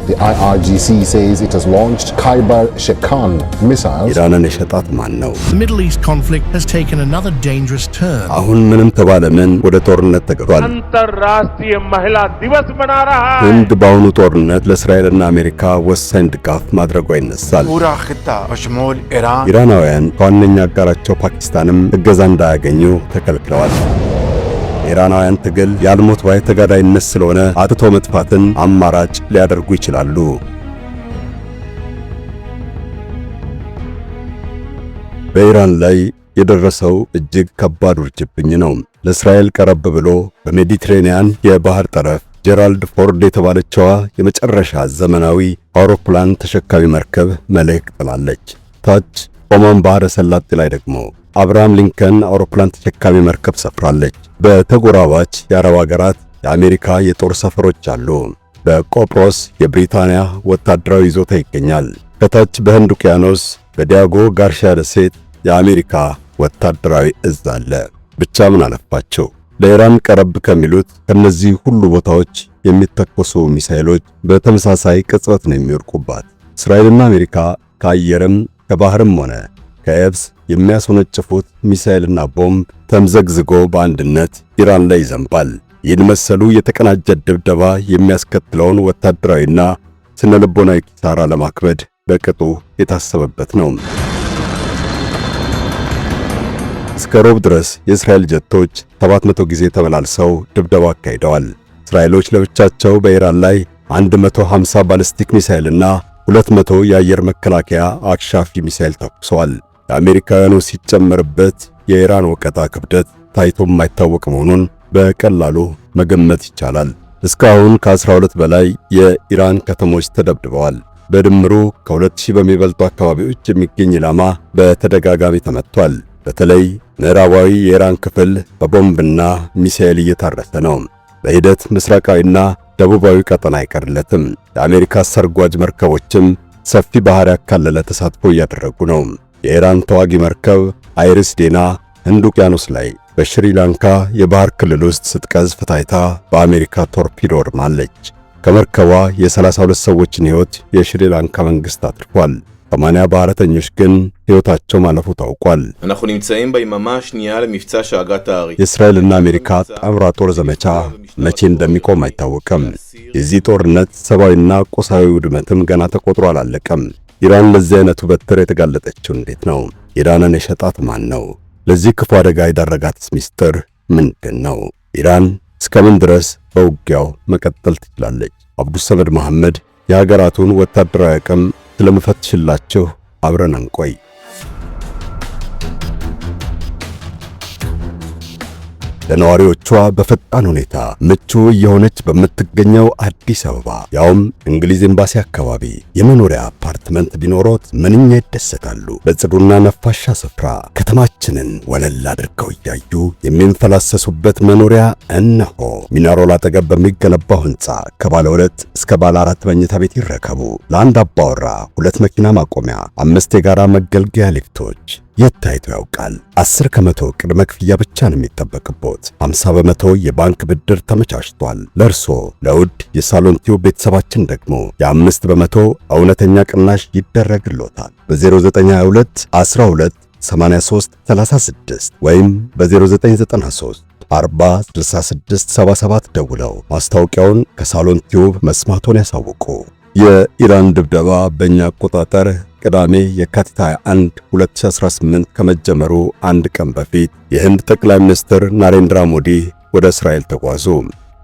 The IRGC says it has launched Khyber Shekan missiles. ኢራንን የሸጣት ማን ነው? The Middle East conflict has taken another dangerous turn. አሁን ምንም ተባለ ምን ወደ ጦርነት ተገባል። अंतरराष्ट्रीय महिला दिवस मना रहा है। ህንድ በአሁኑ ጦርነት ለእስራኤልና አሜሪካ ወሳኝ ድጋፍ ማድረጓ ይነሳል። पूरा खित्ता बशमूल ईरान ኢራናውያን ከዋነኛ አጋራቸው ፓኪስታንም እገዛ እንዳያገኙ ተከልክለዋል። ኢራናውያን ትግል ያልሞት ባይ ተጋዳይነት ስለሆነ አጥቶ መጥፋትን አማራጭ ሊያደርጉ ይችላሉ። በኢራን ላይ የደረሰው እጅግ ከባድ ውርጅብኝ ነው። ለእስራኤል ቀረብ ብሎ በሜዲትሬኒያን የባህር ጠረፍ ጄራልድ ፎርድ የተባለችዋ የመጨረሻ ዘመናዊ አውሮፕላን ተሸካሚ መርከብ መልህቅ ጥላለች። ታች ኦማን ባህረ ሰላጤ ላይ ደግሞ አብርሃም ሊንከን አውሮፕላን ተሸካሚ መርከብ ሰፍራለች። በተጎራባች የአረብ ሀገራት የአሜሪካ የጦር ሰፈሮች አሉ። በቆጵሮስ የብሪታንያ ወታደራዊ ይዞታ ይገኛል። ከታች በህንድ ውቅያኖስ በዲያጎ ጋርሺያ ደሴት የአሜሪካ ወታደራዊ እዝ አለ። ብቻ ምን አለፋቸው ለኢራን ቀረብ ከሚሉት ከነዚህ ሁሉ ቦታዎች የሚተኮሱ ሚሳኤሎች በተመሳሳይ ቅጽበት ነው የሚወድቁባት። እስራኤልና አሜሪካ ከአየርም ከባህርም ሆነ ከየብስ የሚያስወነጭፉት ሚሳኤልና ቦምብ ተምዘግዝጎ በአንድነት ኢራን ላይ ይዘንባል። ይህን መሰሉ የተቀናጀ ድብደባ የሚያስከትለውን ወታደራዊና ስነልቦናዊ ኪሳራ ለማክበድ በቅጡ የታሰበበት ነው። እስከ ሮብ ድረስ የእስራኤል ጀቶች 700 ጊዜ ተመላልሰው ድብደባ አካሂደዋል። እስራኤሎች ለብቻቸው በኢራን ላይ 150 ባሊስቲክ ሚሳኤልና 200 የአየር መከላከያ አክሻፊ ሚሳኤል ተኩሰዋል። የአሜሪካውያኑ ሲጨመርበት የኢራን ወቀጣ ክብደት ታይቶ የማይታወቅ መሆኑን በቀላሉ መገመት ይቻላል። እስካሁን ከ12 በላይ የኢራን ከተሞች ተደብድበዋል። በድምሩ ከ2000 በሚበልጡ አካባቢዎች የሚገኝ ኢላማ በተደጋጋሚ ተመቷል። በተለይ ምዕራባዊ የኢራን ክፍል በቦምብና ሚሳኤል እየታረሰ ነው። በሂደት ምስራቃዊና ደቡባዊ ቀጠና አይቀርለትም። የአሜሪካ ሰርጓጅ መርከቦችም ሰፊ ባህር ያካለለ ተሳትፎ እያደረጉ ነው። የኢራን ተዋጊ መርከብ አይሪስ ዴና ህንድ ውቅያኖስ ላይ በሽሪላንካ የባህር ክልል ውስጥ ስትቀዝፍ ታይታ በአሜሪካ ቶርፒዶ ወድማለች። ከመርከቧ የ32 ሰዎችን ሕይወት የሽሪላንካ መንግስት አትርፏል። 80 ባህረተኞች ግን ሕይወታቸው ማለፉ ታውቋል። የእስራኤልና አሜሪካ ጣምራ ጦር ዘመቻ መቼ እንደሚቆም አይታወቅም። የዚህ ጦርነት ሰብአዊና ቁሳዊ ውድመትም ገና ተቆጥሮ አላለቀም። ኢራን ለዚህ አይነቱ በትር የተጋለጠችው እንዴት ነው? ኢራንን የሸጣት ማን ነው? ለዚህ ክፉ አደጋ የዳረጋትስ ሚስጥር ምንድን ነው? ኢራን እስከምን ድረስ በውጊያው መቀጠል ትችላለች? አብዱሰመድ መሐመድ የሀገራቱን ወታደራዊ አቅም ስለመፈትሽላችሁ አብረን እንቆይ። ለነዋሪዎቿ በፈጣን ሁኔታ ምቹ የሆነች በምትገኘው አዲስ አበባ ያውም እንግሊዝ ኤምባሲ አካባቢ የመኖሪያ አፓርትመንት ቢኖሮት ምንኛ ይደሰታሉ። በጽዱና ነፋሻ ስፍራ ከተማችንን ወለል አድርገው እያዩ የሚንፈላሰሱበት መኖሪያ እነሆ። ሚናሮል አጠገብ በሚገነባው ህንፃ ከባለ 2 እስከ ባለ 4 መኝታ ቤት ይረከቡ። ለአንድ አባወራ 2 መኪና ማቆሚያ፣ 5 የጋራ መገልገያ ሊፍቶች። የት ታይቶ ያውቃል? 10 ከመቶ ቅድመ ክፍያ ብቻ ነው የሚጠበቅቦት። 50 በመቶ የባንክ ብድር ተመቻችቷል። ለርሶ ለውድ የሳሎን ቲዩብ ቤተሰባችን ደግሞ የ5 በመቶ እውነተኛ ቅናሽ ይደረግሎታል። በ0922 12 83 36 ወይም በ0993 40 66 77 ደውለው ማስታወቂያውን ከሳሎን ቲዩብ መስማቶን ያሳውቁ። የኢራን ድብደባ በእኛ አቆጣጠር ቅዳሜ የካቲት 21 2018 ከመጀመሩ አንድ ቀን በፊት የህንድ ጠቅላይ ሚኒስትር ናሬንድራ ሞዲ ወደ እስራኤል ተጓዙ።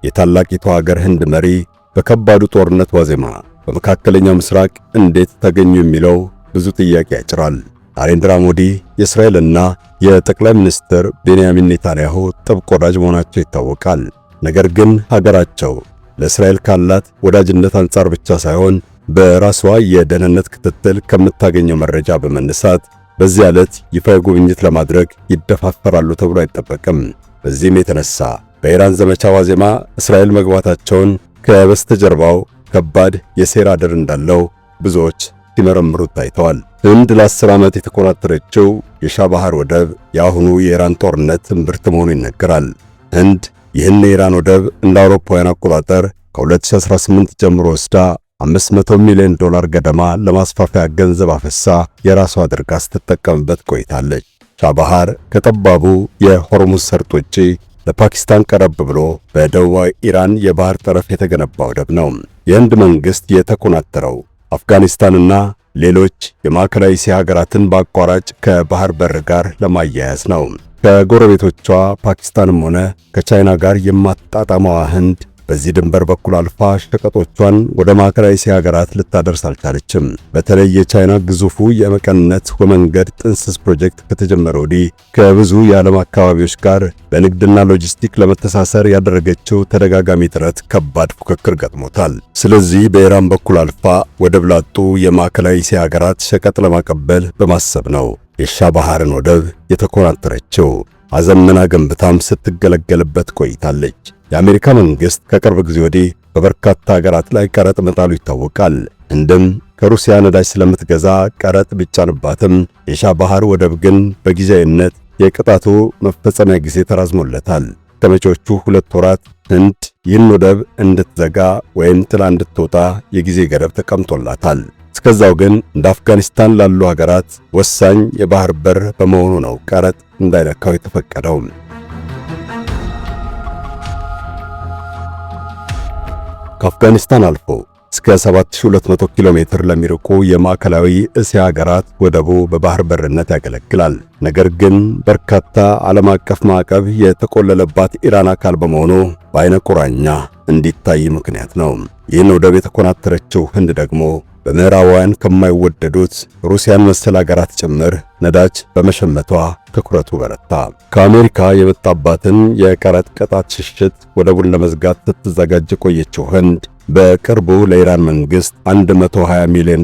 የታላቂቱ ሀገር ህንድ መሪ በከባዱ ጦርነት ዋዜማ በመካከለኛው ምስራቅ እንዴት ተገኙ የሚለው ብዙ ጥያቄ ያጭራል። ናሬንድራ ሞዲ የእስራኤልና የጠቅላይ ሚኒስትር ቤንያሚን ኔታንያሁ ጥብቅ ወዳጅ መሆናቸው ይታወቃል። ነገር ግን ሀገራቸው ለእስራኤል ካላት ወዳጅነት አንጻር ብቻ ሳይሆን በራሷ የደህንነት ክትትል ከምታገኘው መረጃ በመነሳት በዚህ ዕለት ይፋዊ ጉብኝት ለማድረግ ይደፋፈራሉ ተብሎ አይጠበቅም። በዚህም የተነሳ በኢራን ዘመቻ ዋዜማ እስራኤል መግባታቸውን ከበስተጀርባው ከባድ የሴራ ድር እንዳለው ብዙዎች ሲመረምሩት ታይተዋል። ህንድ ለ10 ዓመት የተቆጣጠረችው የሻባሃር ወደብ የአሁኑ የኢራን ጦርነት እምብርት መሆኑ ይነገራል። ህንድ ይህን የኢራን ወደብ እንደ አውሮፓውያን አቆጣጠር ከ2018 ጀምሮ ወስዳ $500 ሚሊዮን ገደማ ለማስፋፊያ ገንዘብ አፈሳ የራሷ አድርጋ ስትጠቀምበት ቆይታለች። ቻባሃር ከጠባቡ የሆርሙዝ ሰርጥ ውጪ ለፓኪስታን ቀረብ ብሎ በደቡባዊ ኢራን የባህር ጠረፍ የተገነባ ወደብ ነው። የህንድ መንግስት የተኮናተረው አፍጋኒስታንና ሌሎች የማዕከላዊ እስያ ሀገራትን በአቋራጭ ከባህር በር ጋር ለማያያዝ ነው። ከጎረቤቶቿ ፓኪስታንም ሆነ ከቻይና ጋር የማትጣጣመዋ ህንድ በዚህ ድንበር በኩል አልፋ ሸቀጦቿን ወደ ማዕከላዊ እስያ ሀገራት ልታደርስ አልቻለችም። በተለይ የቻይና ግዙፉ የመቀነት ወመንገድ ጥንስስ ፕሮጀክት ከተጀመረ ወዲህ ከብዙ የዓለም አካባቢዎች ጋር በንግድና ሎጂስቲክ ለመተሳሰር ያደረገችው ተደጋጋሚ ጥረት ከባድ ፉክክር ገጥሞታል። ስለዚህ በኢራን በኩል አልፋ ወደብ ላጡ የማዕከላዊ እስያ ሀገራት ሸቀጥ ለማቀበል በማሰብ ነው የቻባሃርን ወደብ የተኮናተረችው። አዘመና ገንብታም ስትገለገልበት ቆይታለች። የአሜሪካ መንግስት ከቅርብ ጊዜ ወዲህ በበርካታ ሀገራት ላይ ቀረጥ መጣሉ ይታወቃል። ህንድም ከሩሲያ ነዳጅ ስለምትገዛ ቀረጥ ቢጫንባትም የቻባሃር ወደብ ግን በጊዜያዊነት የቅጣቱ መፈጸሚያ ጊዜ ተራዝሞለታል። ከመጪዎቹ 2 ወራት ህንድ ይህን ወደብ እንድትዘጋ ወይም ጥላ እንድትወጣ የጊዜ ገደብ ተቀምጦላታል። እስከዛው ግን እንደ አፍጋኒስታን ላሉ ሀገራት ወሳኝ የባህር በር በመሆኑ ነው ቀረጥ እንዳይነካው የተፈቀደው። ከአፍጋኒስታን አልፎ እስከ 7200 ኪሎ ሜትር ለሚርቁ የማዕከላዊ እስያ ሀገራት ወደቡ በባህር በርነት ያገለግላል። ነገር ግን በርካታ ዓለም አቀፍ ማዕቀብ የተቆለለባት ኢራን አካል በመሆኑ በአይነ ቁራኛ እንዲታይ ምክንያት ነው። ይህን ወደብ የተኮናተረችው ህንድ ደግሞ በምዕራባውያን ከማይወደዱት ሩሲያን መሰል ሀገራት ጭምር ነዳጅ በመሸመቷ ትኩረቱ በረታ። ከአሜሪካ የመጣባትን የቀረጥ ቅጣት ሽሽት ወደቡን ለመዝጋት ስትዘጋጅ ቆየችው ህንድ በቅርቡ ለኢራን መንግስት $120 ሚሊዮን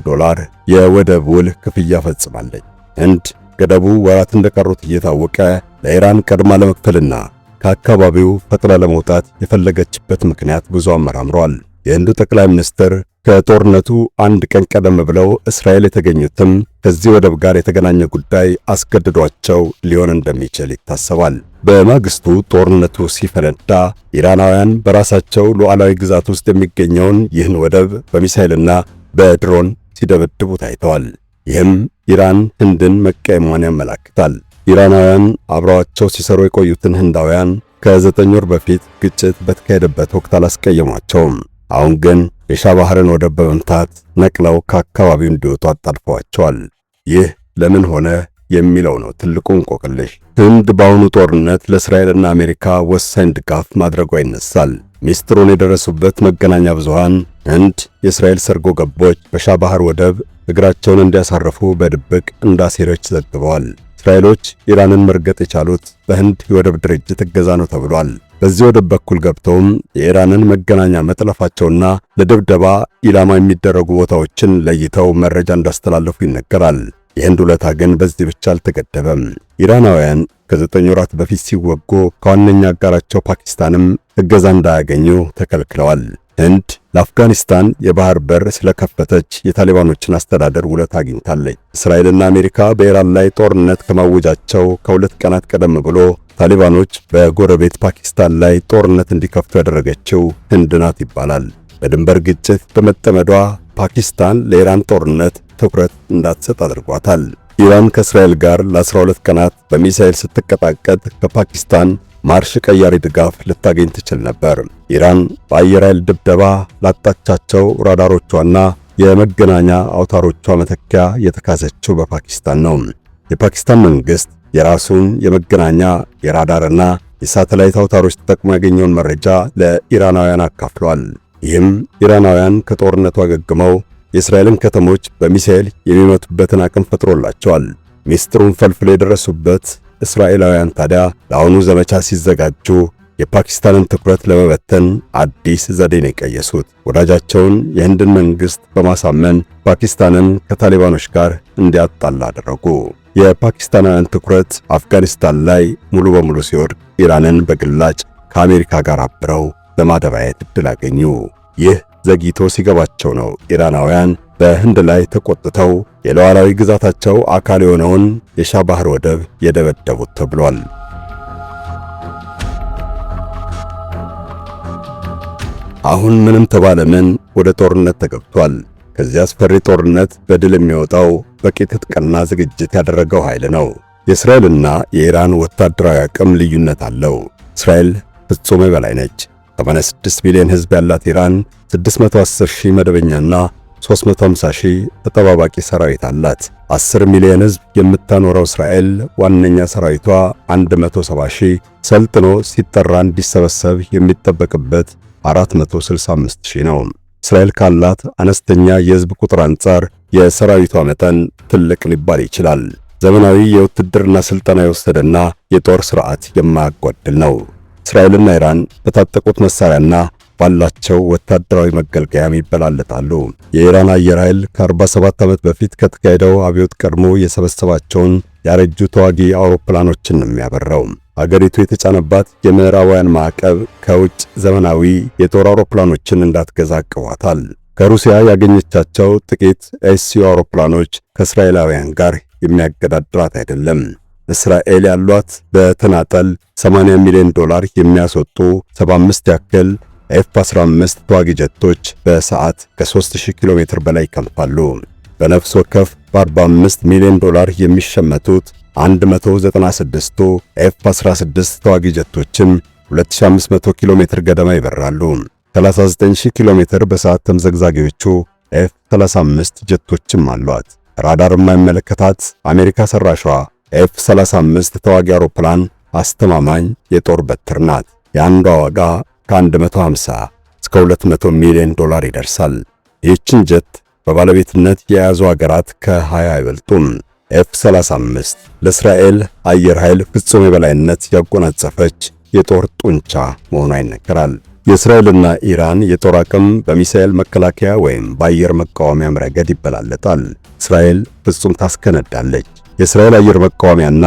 የወደብ ውል ክፍያ ፈጽማለች። ህንድ ገደቡ ወራት እንደቀሩት እየታወቀ ለኢራን ቀድማ ለመክፈልና ከአካባቢው ፈጥና ለመውጣት የፈለገችበት ምክንያት ብዙ አመራምሯል። የህንዱ ጠቅላይ ሚኒስትር ከጦርነቱ አንድ ቀን ቀደም ብለው እስራኤል የተገኙትም ከዚህ ወደብ ጋር የተገናኘ ጉዳይ አስገድዷቸው ሊሆን እንደሚችል ይታሰባል። በማግስቱ ጦርነቱ ሲፈነዳ ኢራናውያን በራሳቸው ሉዓላዊ ግዛት ውስጥ የሚገኘውን ይህን ወደብ በሚሳኤልና በድሮን ሲደበድቡ ታይተዋል። ይህም ኢራን ህንድን መቀየሟን ያመለክታል። ኢራናውያን አብረዋቸው ሲሰሩ የቆዩትን ህንዳውያን ከ9 ወር በፊት ግጭት በተካሄደበት ወቅት አላስቀየሟቸውም። አሁን ግን የቻባሃርን ወደብ በመምታት ነቅለው ከአካባቢው እንዲወጡ አጣድፈዋቸዋል። ይህ ለምን ሆነ የሚለው ነው ትልቁ እንቆቅልሽ። ህንድ በአሁኑ ጦርነት ለእስራኤልና አሜሪካ ወሳኝ ድጋፍ ማድረጓ ይነሳል። ሚስጥሩን የደረሱበት መገናኛ ብዙሃን ህንድ የእስራኤል ሰርጎ ገቦች በቻባሃር ወደብ እግራቸውን እንዲያሳርፉ በድብቅ እንዳሴረች ዘግበዋል። እስራኤሎች ኢራንን መርገጥ የቻሉት በህንድ የወደብ ድርጅት እገዛ ነው ተብሏል። በዚህ ወደብ በኩል ገብተውም የኢራንን መገናኛ መጥለፋቸውና ለድብደባ ኢላማ የሚደረጉ ቦታዎችን ለይተው መረጃ እንዳስተላለፉ ይነገራል። የህንድ ውለታ ግን በዚህ ብቻ አልተገደበም። ኢራናውያን ከ9 ወራት በፊት ሲወጉ ከዋነኛ አጋራቸው ፓኪስታንም እገዛ እንዳያገኙ ተከልክለዋል። ህንድ ለአፍጋኒስታን የባህር በር ስለከፈተች የታሊባኖችን አስተዳደር ውለታ አግኝታለች። እስራኤልና አሜሪካ በኢራን ላይ ጦርነት ከማወጃቸው ከ2 ቀናት ቀደም ብሎ ታሊባኖች በጎረቤት ፓኪስታን ላይ ጦርነት እንዲከፍቱ ያደረገችው ህንድ ናት ይባላል። በድንበር ግጭት በመጠመዷ ፓኪስታን ለኢራን ጦርነት ትኩረት እንዳትሰጥ አድርጓታል። ኢራን ከእስራኤል ጋር ለ12 ቀናት በሚሳኤል ስትቀጣቀጥ ከፓኪስታን ማርሽ ቀያሪ ድጋፍ ልታገኝ ትችል ነበር። ኢራን በአየር ኃይል ድብደባ ላጣቻቸው ራዳሮቿና የመገናኛ አውታሮቿ መተኪያ የተካሰችው በፓኪስታን ነው። የፓኪስታን መንግስት የራሱን የመገናኛ የራዳርና የሳተላይት አውታሮች ተጠቅሞ ያገኘውን መረጃ ለኢራናውያን አካፍሏል። ይህም ኢራናውያን ከጦርነቱ አገግመው የእስራኤልን ከተሞች በሚሳኤል የሚመቱበትን አቅም ፈጥሮላቸዋል። ሚስጥሩን ፈልፍለው የደረሱበት እስራኤላውያን ታዲያ ለአሁኑ ዘመቻ ሲዘጋጁ የፓኪስታንን ትኩረት ለመበተን አዲስ ዘዴን የቀየሱት ወዳጃቸውን የህንድን መንግስት በማሳመን ፓኪስታንን ከታሊባኖች ጋር እንዲያጣላ አደረጉ። የፓኪስታናውያን ትኩረት አፍጋኒስታን ላይ ሙሉ በሙሉ ሲወድቅ ኢራንን በግላጭ ከአሜሪካ ጋር አብረው ለማደባየት እድል አገኙ። ይህ ዘግይቶ ሲገባቸው ነው ኢራናውያን በህንድ ላይ ተቆጥተው የሉዓላዊ ግዛታቸው አካል የሆነውን የቻባሃር ወደብ የደበደቡት ተብሏል። አሁን ምንም ተባለ ምን ወደ ጦርነት ተገብቷል። ከዚህ አስፈሪ ጦርነት በድል የሚወጣው በቂ ትጥቅና ዝግጅት ያደረገው ኃይል ነው። የእስራኤልና የኢራን ወታደራዊ አቅም ልዩነት አለው። እስራኤል ፍጹም የበላይ ነች። 86 ሚሊዮን ሕዝብ ያላት ኢራን 610,000 መደበኛና 350,000 ተጠባባቂ ሰራዊት አላት። 10 ሚሊዮን ሕዝብ የምታኖረው እስራኤል ዋነኛ ሰራዊቷ 170,000 ሰልጥኖ ሲጠራ እንዲሰበሰብ የሚጠበቅበት 465,000 ነው። እስራኤል ካላት አነስተኛ የሕዝብ ቁጥር አንጻር የሰራዊቷ መጠን ትልቅ ሊባል ይችላል። ዘመናዊ የውትድርና ስልጠና የወሰደና የጦር ሥርዓት የማያጓድል ነው። እስራኤልና ኢራን በታጠቁት መሳሪያና ባላቸው ወታደራዊ መገልገያም ይበላለጣሉ። የኢራን አየር ኃይል ከ47 ዓመት በፊት ከተካሄደው አብዮት ቀድሞ የሰበሰባቸውን ያረጁ ተዋጊ አውሮፕላኖችን ነው የሚያበረው። አገሪቱ የተጫነባት የምዕራባውያን ማዕቀብ ከውጭ ዘመናዊ የጦር አውሮፕላኖችን እንዳትገዛ አቅቧታል። ከሩሲያ ያገኘቻቸው ጥቂት ኤስዩ አውሮፕላኖች ከእስራኤላውያን ጋር የሚያገዳድራት አይደለም። እስራኤል ያሏት በተናጠል $80 ሚሊዮን የሚያስወጡ 75 ያክል F-15 ተዋጊ ጀቶች በሰዓት ከ3000 ኪሎ ሜትር በላይ ይከንፋሉ። በነፍስ ወከፍ በ45 ሚሊዮን የሚሸመቱት 196ቱ F-16 ተዋጊ ጀቶችም 2500 ኪሎ ሜትር ገደማ ይበራሉ። 39000 ኪሎ ሜትር በሰዓት ተምዘግዛጊዎቹ F-35 ጀቶችም አሏት። ራዳር የማይመለከታት አሜሪካ ሰራሿ F-35 ተዋጊ አውሮፕላን አስተማማኝ የጦር በትር ናት። የአንዷ ዋጋ ከ150 እስከ $200 ሚሊዮን ይደርሳል። ይህችን ጀት በባለቤትነት የያዙ ሀገራት ከ20 አይበልጡም። F-35 ለእስራኤል አየር ኃይል ፍጹም የበላይነት ያጎናጸፈች የጦር ጡንቻ መሆኗ ይነገራል። የእስራኤልና ኢራን የጦር አቅም በሚሳኤል መከላከያ ወይም በአየር መቃወሚያም ረገድ ይበላለጣል። እስራኤል ፍጹም ታስከነዳለች። የእስራኤል አየር መቃወሚያና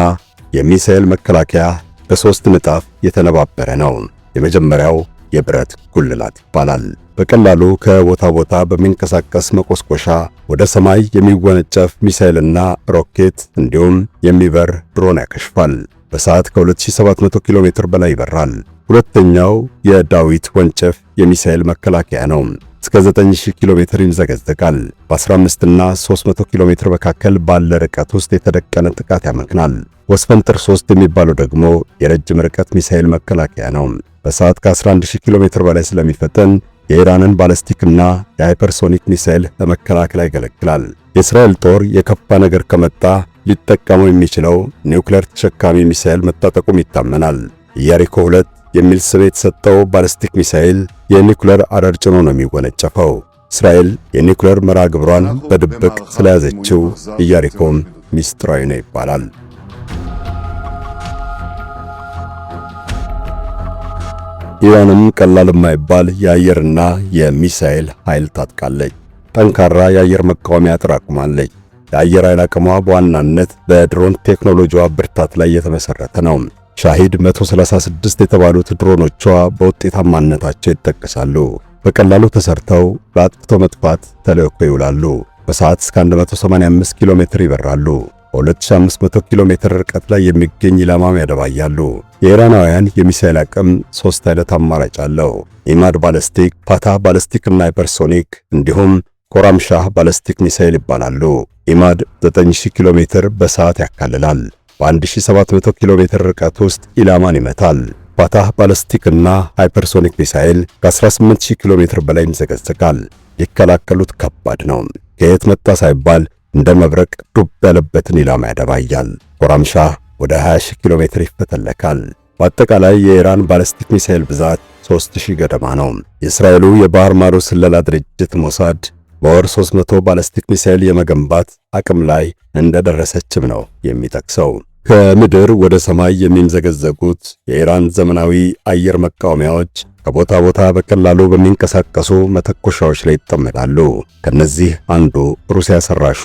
የሚሳኤል መከላከያ በሶስት ንጣፍ የተነባበረ ነው። የመጀመሪያው የብረት ጉልላት ይባላል። በቀላሉ ከቦታ ቦታ በሚንቀሳቀስ መቆስቆሻ ወደ ሰማይ የሚወነጨፍ ሚሳኤልና ሮኬት እንዲሁም የሚበር ድሮን ያከሽፋል። በሰዓት ከ2700 ኪሎ ሜትር በላይ ይበራል። ሁለተኛው የዳዊት ወንጨፍ የሚሳኤል መከላከያ ነው። እስከ 9000 ኪሎ ሜትር ይምዘገዘጋል። በ15 እና 300 ኪሎ ሜትር መካከል ባለ ርቀት ውስጥ የተደቀነ ጥቃት ያመክናል። ወስፈንጥር 3 የሚባለው ደግሞ የረጅም ርቀት ሚሳኤል መከላከያ ነው። በሰዓት ከ11000 ኪሎ ሜትር በላይ ስለሚፈጠን የኢራንን ባለስቲክና የሃይፐርሶኒክ ሚሳኤል ለመከላከል ያገለግላል። የእስራኤል ጦር የከፋ ነገር ከመጣ ሊጠቀመው የሚችለው ኒውክሌር ተሸካሚ ሚሳኤል መታጠቁም ይታመናል። ኢያሪኮ 2 የሚል ስም የተሰጠው ባለስቲክ ሚሳኤል የኒውክሌር አረር ጭኖ ነው የሚወነጨፈው። እስራኤል የኒውክሌር መርሃ ግብሯን በድብቅ ስለያዘችው ኢያሪኮም ሚስጥራዊ ነው ይባላል። ኢራንም ቀላል የማይባል የአየርና የሚሳኤል ኃይል ታጥቃለች። ጠንካራ የአየር መቃወሚያ አጠራቅማለች። የአየር ኃይል አቅሟ በዋናነት በድሮን ቴክኖሎጂዋ ብርታት ላይ የተመሰረተ ነው። ሻሂድ 136 የተባሉት ድሮኖቿ በውጤታማነታቸው ይጠቀሳሉ። በቀላሉ ተሰርተው ለአጥፍቶ መጥፋት ተልዕኮ ይውላሉ። በሰዓት እስከ 185 ኪሎ ሜትር ይበራሉ። በ2500 ኪሎ ሜትር ርቀት ላይ የሚገኝ ኢላማም ያደባያሉ። የኢራናውያን የሚሳኤል አቅም 3 አይነት አማራጭ አለው። ኢማድ ባለስቲክ፣ ፋታህ ባለስቲክ እና ሃይፐርሶኒክ እንዲሁም ኮራምሻህ ባለስቲክ ሚሳኤል ይባላሉ። ኢማድ 9000 ኪሎ ሜትር በሰዓት ያካልላል። በ1700 ኪሎ ሜትር ርቀት ውስጥ ኢላማን ይመታል። ፋታህ ባለስቲክ እና ሃይፐርሶኒክ ሚሳኤል ከ18000 ኪሎ ሜትር በላይ ይምዘገዘጋል። ሊከላከሉት ከባድ ነው። ከየት መጣ ሳይባል እንደ መብረቅ ዱብ ያለበትን ኢላማ ያደባያል። ኮራምሻህ ወደ 20000 ኪሎ ሜትር ይፈተለካል። በአጠቃላይ የኢራን ባለስቲክ ሚሳኤል ብዛት 3000 ገደማ ነው። የእስራኤሉ የባህር ማዶ ስለላ ድርጅት ሞሳድ በወር 300 ባለስቲክ ሚሳኤል የመገንባት አቅም ላይ እንደደረሰችም ነው የሚጠቅሰው። ከምድር ወደ ሰማይ የሚምዘገዘጉት የኢራን ዘመናዊ አየር መቃወሚያዎች ከቦታ ቦታ በቀላሉ በሚንቀሳቀሱ መተኮሻዎች ላይ ይጠመዳሉ። ከነዚህ አንዱ ሩሲያ ሰራሹ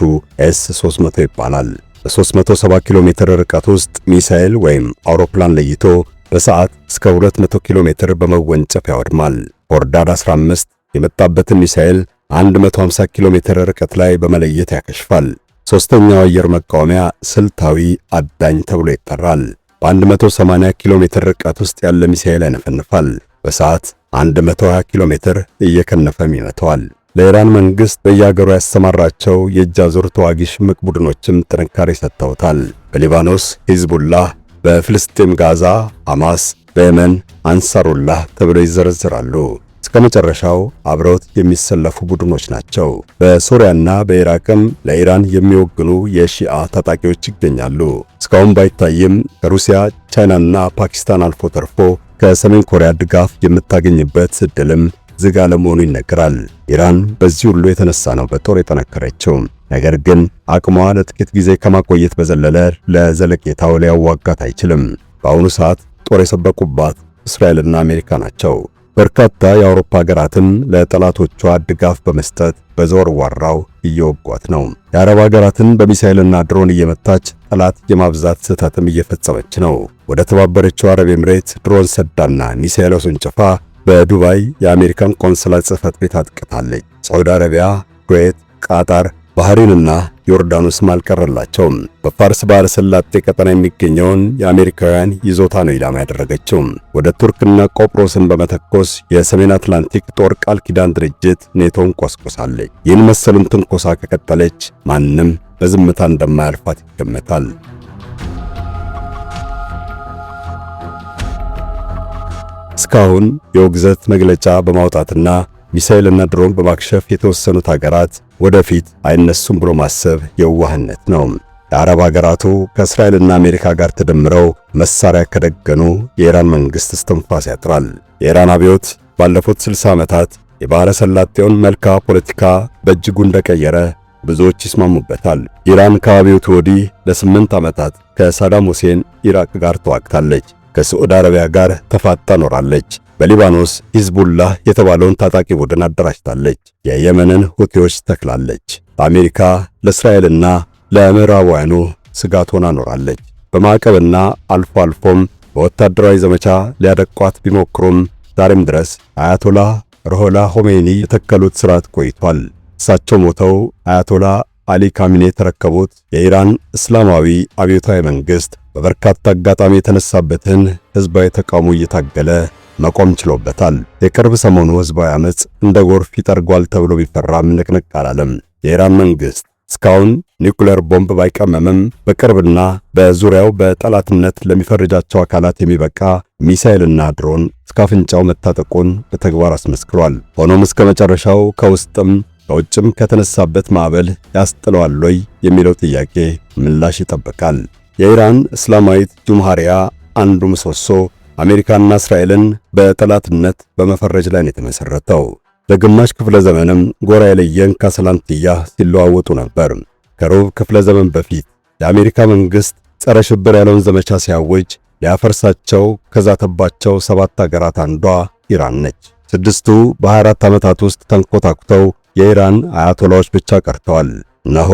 S-300 ይባላል። በ370 ኪሎ ሜትር ርቀት ውስጥ ሚሳኤል ወይም አውሮፕላን ለይቶ በሰዓት እስከ 200 ኪሎ ሜትር በመወንጨፍ ያወድማል። ፎርዳድ 15 የመጣበትን ሚሳኤል 150 ኪሎ ሜትር ርቀት ላይ በመለየት ያከሽፋል። ሶስተኛው አየር መቃወሚያ ስልታዊ አዳኝ ተብሎ ይጠራል። በ180 ኪሎ ሜትር ርቀት ውስጥ ያለ ሚሳኤል ያነፈንፋል። በሰዓት 120 ኪሎ ሜትር እየከነፈም ይመታዋል። ለኢራን መንግስት በየአገሩ ያሰማራቸው የእጅ አዙር ተዋጊ ሽምቅ ቡድኖችም ጥንካሬ ሰጥተውታል። በሊባኖስ ሂዝቡላህ፣ በፍልስጤም ጋዛ ሐማስ፣ በየመን አንሳሩላህ ተብለው ይዘረዝራሉ። እስከ መጨረሻው አብረውት የሚሰለፉ ቡድኖች ናቸው። በሶሪያና በኢራቅም ለኢራን የሚወግኑ የሺአ ታጣቂዎች ይገኛሉ። እስካሁን ባይታይም ከሩሲያ ቻይናና ፓኪስታን አልፎ ተርፎ ከሰሜን ኮሪያ ድጋፍ የምታገኝበት እድልም ዝግ አለመሆኑ ይነገራል። ኢራን በዚህ ሁሉ የተነሳ ነው በጦር የጠነከረችው። ነገር ግን አቅሟ ለጥቂት ጊዜ ከማቆየት በዘለለ ለዘለቄታው ሊያዋጋት አይችልም። በአሁኑ ሰዓት ጦር የሰበቁባት እስራኤልና አሜሪካ ናቸው። በርካታ የአውሮፓ ሀገራትም ለጠላቶቿ ድጋፍ በመስጠት በዞር ዋራው እየወጓት ነው። የአረብ ሀገራትን በሚሳኤልና ድሮን እየመታች ጠላት የማብዛት ስህተትም እየፈጸመች ነው። ወደ ተባበረችው አረብ ኤምሬት ድሮን ሰዳና ሚሳኤል ወንጭፋ በዱባይ የአሜሪካን ቆንስላ ጽሕፈት ቤት አጥቅታለች። ሳዑዲ አረቢያ፣ ኩዌት፣ ቃጣር፣ ባህሬንና ዮርዳኖስም አልቀረላቸውም። በፋርስ ባህረ ሰላጤ ቀጠና የሚገኘውን የአሜሪካውያን ይዞታ ነው ኢላማ ያደረገችው። ወደ ቱርክና ቆጵሮስን በመተኮስ የሰሜን አትላንቲክ ጦር ቃል ኪዳን ድርጅት ኔቶን ቆስቆሳለች። ይህን መሰሉን ትንኮሳ ከቀጠለች ማንም በዝምታ እንደማያልፋት ይገመታል። እስካሁን የውግዘት መግለጫ በማውጣትና ሚሳኤልና ድሮን በማክሸፍ የተወሰኑት ሀገራት ወደፊት አይነሱም ብሎ ማሰብ የዋህነት ነው። የአረብ ሀገራቱ ከእስራኤልና አሜሪካ ጋር ተደምረው መሳሪያ ከደገኑ የኢራን መንግስት እስትንፋስ ያጥራል። የኢራን አብዮት ባለፉት 60 ዓመታት የባህረ ሰላጤውን መልክዓ ፖለቲካ በእጅጉ እንደቀየረ ብዙዎች ይስማሙበታል። ኢራን ከአብዮቱ ወዲህ ለ8 ዓመታት ከሳዳም ሁሴን ኢራቅ ጋር ተዋግታለች። ከሳዑዲ አረቢያ ጋር ተፋጣ ኖራለች። በሊባኖስ ሂዝቡላህ የተባለውን ታጣቂ ቡድን አደራጅታለች። የየመንን ሁቲዎች ተክላለች። በአሜሪካ ለእስራኤልና ለምዕራባውያኑ ስጋት ሆና ኖራለች። በማዕቀብና አልፎ አልፎም በወታደራዊ ዘመቻ ሊያደቋት ቢሞክሩም ዛሬም ድረስ አያቶላህ ሩሆላ ሆሜኒ የተከሉት ስርዓት ቆይቷል። እሳቸው ሞተው አያቶላህ አሊ ካሚኔ የተረከቡት የኢራን እስላማዊ አብዮታዊ መንግስት በበርካታ አጋጣሚ የተነሳበትን ህዝባዊ ተቃውሞ እየታገለ መቆም ችሎበታል። የቅርብ ሰሞኑ ህዝባዊ አመጽ እንደ ጎርፍ ይጠርጓል ተብሎ ቢፈራም ንቅንቅ አላለም። የኢራን መንግስት እስካሁን ኒውክሌር ቦምብ ባይቀመምም በቅርብና በዙሪያው በጠላትነት ለሚፈርጃቸው አካላት የሚበቃ ሚሳኤልና ድሮን እስከ አፍንጫው መታጠቁን በተግባር አስመስክሯል። ሆኖም እስከ መጨረሻው ከውስጥም ከውጭም ከተነሳበት ማዕበል ያስጥለዋል ወይ የሚለው ጥያቄ ምላሽ ይጠብቃል። የኢራን እስላማዊት ጁምሃሪያ አንዱ ምሰሶ አሜሪካና እስራኤልን በጠላትነት በመፈረጅ ላይ ነው የተመሰረተው። ለግማሽ ክፍለ ዘመንም ጎራ የለየን ካሰላንትያ ሲለዋወጡ ነበር። ከሩብ ክፍለ ዘመን በፊት የአሜሪካ መንግስት ጸረ ሽብር ያለውን ዘመቻ ሲያውጅ ሊያፈርሳቸው ከዛተባቸው 7 ሀገራት አንዷ ኢራን ነች። 6ቱ በ24 ዓመታት ውስጥ ተንኮታኩተው የኢራን አያቶላዎች ብቻ ቀርተዋል። እነሆ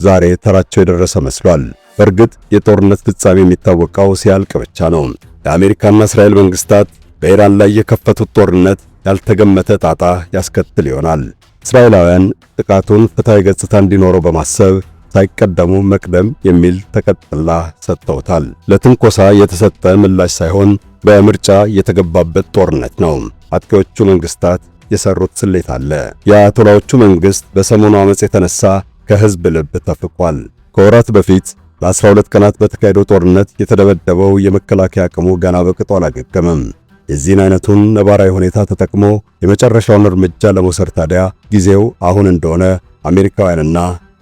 ዛሬ ተራቸው የደረሰ መስሏል። በእርግጥ የጦርነት ፍጻሜ የሚታወቀው ሲያልቅ ብቻ ነው። የአሜሪካና እስራኤል መንግስታት በኢራን ላይ የከፈቱት ጦርነት ያልተገመተ ጣጣ ያስከትል ይሆናል። እስራኤላውያን ጥቃቱን ፍትሃዊ ገጽታ እንዲኖረው በማሰብ ሳይቀደሙ መቅደም የሚል ተቀጥላ ሰጥተውታል። ለትንኮሳ የተሰጠ ምላሽ ሳይሆን በምርጫ የተገባበት ጦርነት ነው። አጥቂዎቹ መንግስታት የሰሩት ስሌት አለ። የአያቶላዎቹ መንግስት በሰሞኑ አመጽ የተነሳ ከህዝብ ልብ ተፍቋል። ከወራት በፊት ለ12 ቀናት በተካሄደው ጦርነት የተደበደበው የመከላከያ አቅሙ ገና በቅጡ አላገገመም። የዚህን አይነቱን ነባራዊ ሁኔታ ተጠቅሞ የመጨረሻውን እርምጃ ለመውሰድ ታዲያ ጊዜው አሁን እንደሆነ አሜሪካውያንና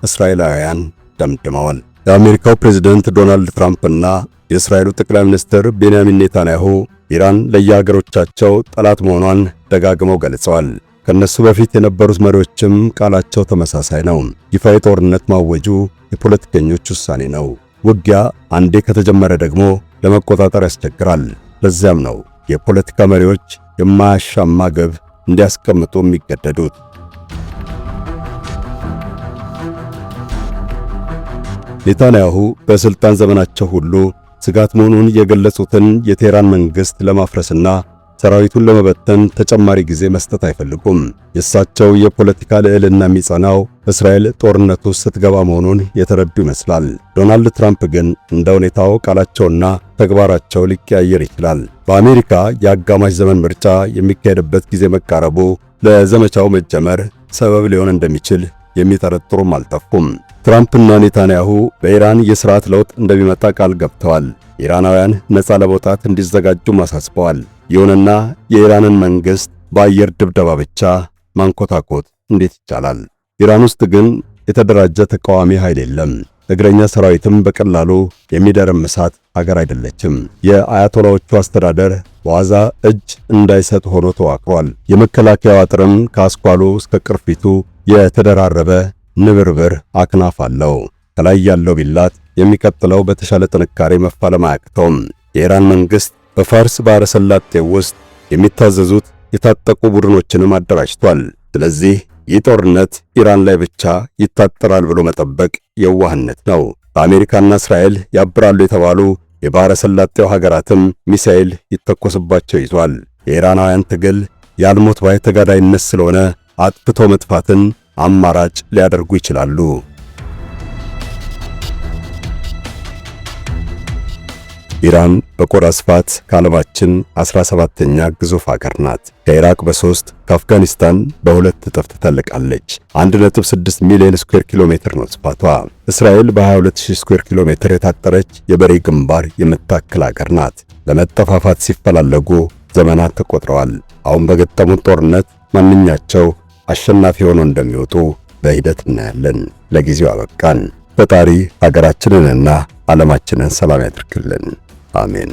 እስራኤላውያን ደምድመዋል። የአሜሪካው ፕሬዝዳንት ዶናልድ ትራምፕና የእስራኤሉ ጠቅላይ ሚኒስትር ቤንያሚን ኔታንያሁ ኢራን ለየሀገሮቻቸው ጠላት መሆኗን ደጋግመው ገልጸዋል። ከነሱ በፊት የነበሩት መሪዎችም ቃላቸው ተመሳሳይ ነው። ይፋዊ ጦርነት ማወጁ የፖለቲከኞች ውሳኔ ነው። ውጊያ አንዴ ከተጀመረ ደግሞ ለመቆጣጠር ያስቸግራል። ለዚያም ነው የፖለቲካ መሪዎች የማያሻማ ግብ እንዲያስቀምጡ የሚገደዱት። ኔታንያሁ በስልጣን ዘመናቸው ሁሉ ስጋት መሆኑን የገለጹትን የቴህራን መንግስት ለማፍረስና ሰራዊቱን ለመበተን ተጨማሪ ጊዜ መስጠት አይፈልጉም። የእሳቸው የፖለቲካ ልዕልና የሚጸናው እስራኤል ጦርነቱ ውስጥ ስትገባ መሆኑን የተረዱ ይመስላል። ዶናልድ ትራምፕ ግን እንደ ሁኔታው ቃላቸውና ተግባራቸው ሊቀያየር ይችላል። በአሜሪካ የአጋማሽ ዘመን ምርጫ የሚካሄድበት ጊዜ መቃረቡ ለዘመቻው መጀመር ሰበብ ሊሆን እንደሚችል የሚጠረጥሩም አልጠፉም። ትራምፕና ኔታንያሁ በኢራን የሥርዓት ለውጥ እንደሚመጣ ቃል ገብተዋል። ኢራናውያን ነፃ ለመውጣት እንዲዘጋጁም አሳስበዋል። ይሁንና የኢራንን መንግሥት በአየር ድብደባ ብቻ ማንኮታኮት እንዴት ይቻላል? ኢራን ውስጥ ግን የተደራጀ ተቃዋሚ ኃይል የለም። እግረኛ ሰራዊትም በቀላሉ የሚደረምሳት አገር አይደለችም። የአያቶላዎቹ አስተዳደር በዋዛ እጅ እንዳይሰጥ ሆኖ ተዋቅሯል። የመከላከያው አጥርም ከአስኳሉ እስከ ቅርፊቱ የተደራረበ ንብርብር አክናፍ አለው። ከላይ ያለው ቢላት የሚቀጥለው በተሻለ ጥንካሬ መፋለም አያቅተውም። የኢራን መንግሥት በፋርስ ባሕረ ሰላጤ ውስጥ የሚታዘዙት የታጠቁ ቡድኖችንም አደራጅቷል። ስለዚህ ይህ ጦርነት ኢራን ላይ ብቻ ይታጠራል ብሎ መጠበቅ የዋህነት ነው። በአሜሪካና እስራኤል ያብራሉ የተባሉ የባሕረ ሰላጤው ሀገራትም ሚሳኤል ይተኮስባቸው ይዟል። የኢራናውያን ትግል ያልሞት ባይ ተጋዳይነት ስለሆነ አጥፍቶ መጥፋትን አማራጭ ሊያደርጉ ይችላሉ። ኢራን በቆዳ ስፋት ከዓለማችን 17ኛ ግዙፍ ሀገር ናት። ከኢራቅ በ3 ከአፍጋኒስታን በ2 እጥፍ ትተልቃለች። 1.6 ሚሊዮን ስኩዌር ኪሎ ሜትር ነው ስፋቷ። እስራኤል በ22000 ስኩዌር ኪሎ ሜትር የታጠረች የበሬ ግንባር የምታክል ሀገር ናት። ለመጠፋፋት ሲፈላለጉ ዘመናት ተቆጥረዋል። አሁን በገጠሙት ጦርነት ማንኛቸው አሸናፊ ሆነው እንደሚወጡ በሂደት እናያለን። ለጊዜው አበቃን። ፈጣሪ ሀገራችንንና ዓለማችንን ሰላም ያድርግልን። አሜን።